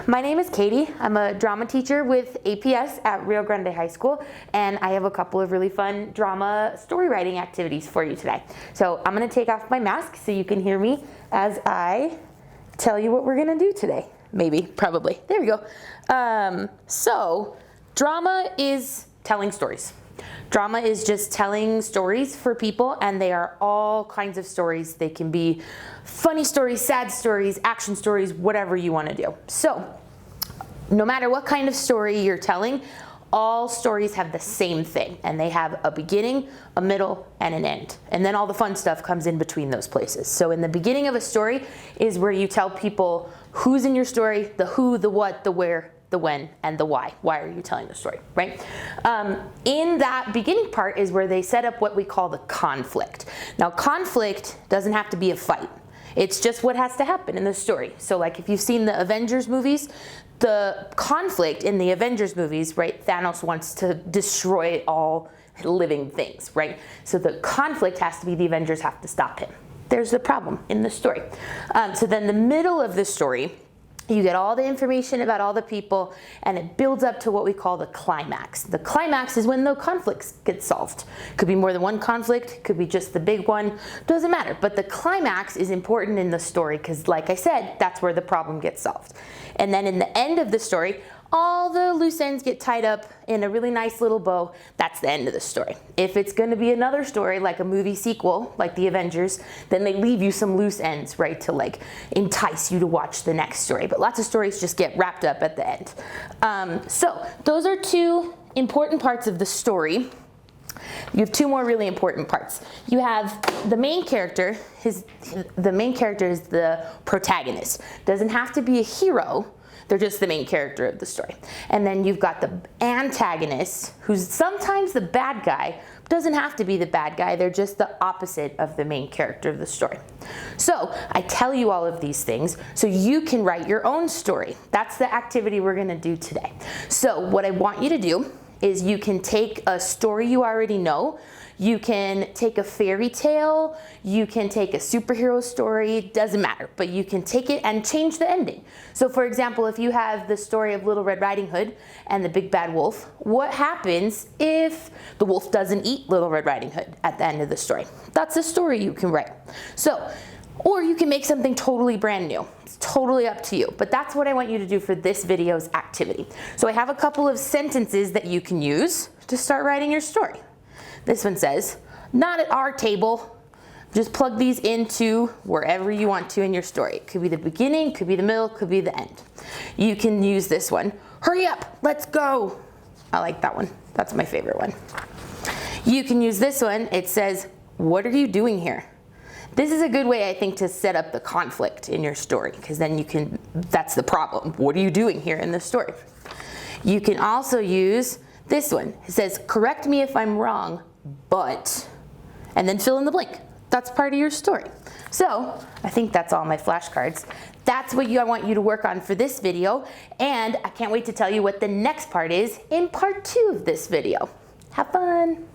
My name is Katie. I'm a drama teacher with APS at Rio Grande High School, and I have a couple of really fun drama story writing activities for you today. So I'm going to take off my mask so you can hear me as I tell you what we're going to do today. Maybe, probably. There we go. So drama is telling stories. Drama is just telling stories for people, and they are all kinds of stories. They can be funny stories, sad stories, action stories, whatever you want to do. So no matter what kind of story you're telling, all stories have the same thing, and they have a beginning, a middle, and an end. And then all the fun stuff comes in between those places. So in the beginning of a story is where you tell people who's in your story, the who, the what, the where, the when, and the why. Why are you telling the story, right? In that beginning part is where they set up what we call the conflict. Now, conflict doesn't have to be a fight. It's just what has to happen in the story. So like if you've seen the Avengers movies, the conflict in the Avengers movies, right, Thanos wants to destroy all living things, right? So the conflict has to be the Avengers have to stop him. There's the problem in the story. So then the middle of the story, you get all the information about all the people, and it builds up to what we call the climax. The climax is when the conflicts get solved. Could be more than one conflict, could be just the big one, doesn't matter. But the climax is important in the story because, like I said, that's where the problem gets solved. And then in the end of the story, all the loose ends get tied up in a really nice little bow. That's the end of the story. If it's going to be another story, like a movie sequel, like the Avengers, then they leave you some loose ends, right, to like entice you to watch the next story. But lots of stories just get wrapped up at the end. So those are two important parts of the story. You have two more really important parts. You have the main character. The main character is the protagonist. Doesn't have to be a hero. They're just the main character of the story. And then you've got the antagonist, who's sometimes the bad guy, doesn't have to be the bad guy. They're just the opposite of the main character of the story. So I tell you all of these things so you can write your own story. That's the activity we're going to do today. So what I want you to do is you can take a story you already know. You can take a fairy tale, you can take a superhero story, doesn't matter, but you can take it and change the ending. So for example, if you have the story of Little Red Riding Hood and the big bad wolf, what happens if the wolf doesn't eat Little Red Riding Hood at the end of the story? That's a story you can write. So, or you can make something totally brand new. It's totally up to you, but that's what I want you to do for this video's activity. So I have a couple of sentences that you can use to start writing your story. This one says, not at our table. Just plug these into wherever you want to in your story. It could be the beginning, could be the middle, could be the end. You can use this one. Hurry up, let's go. I like that one. That's my favorite one. You can use this one. It says, what are you doing here? This is a good way, I think, to set up the conflict in your story, because then you can, that's the problem. What are you doing here in this story? You can also use this one. It says, correct me if I'm wrong, but, and then fill in the blank. That's part of your story. So I think that's all my flashcards. That's what I want you to work on for this video, and I can't wait to tell you what the next part is in part 2 of this video. Have fun.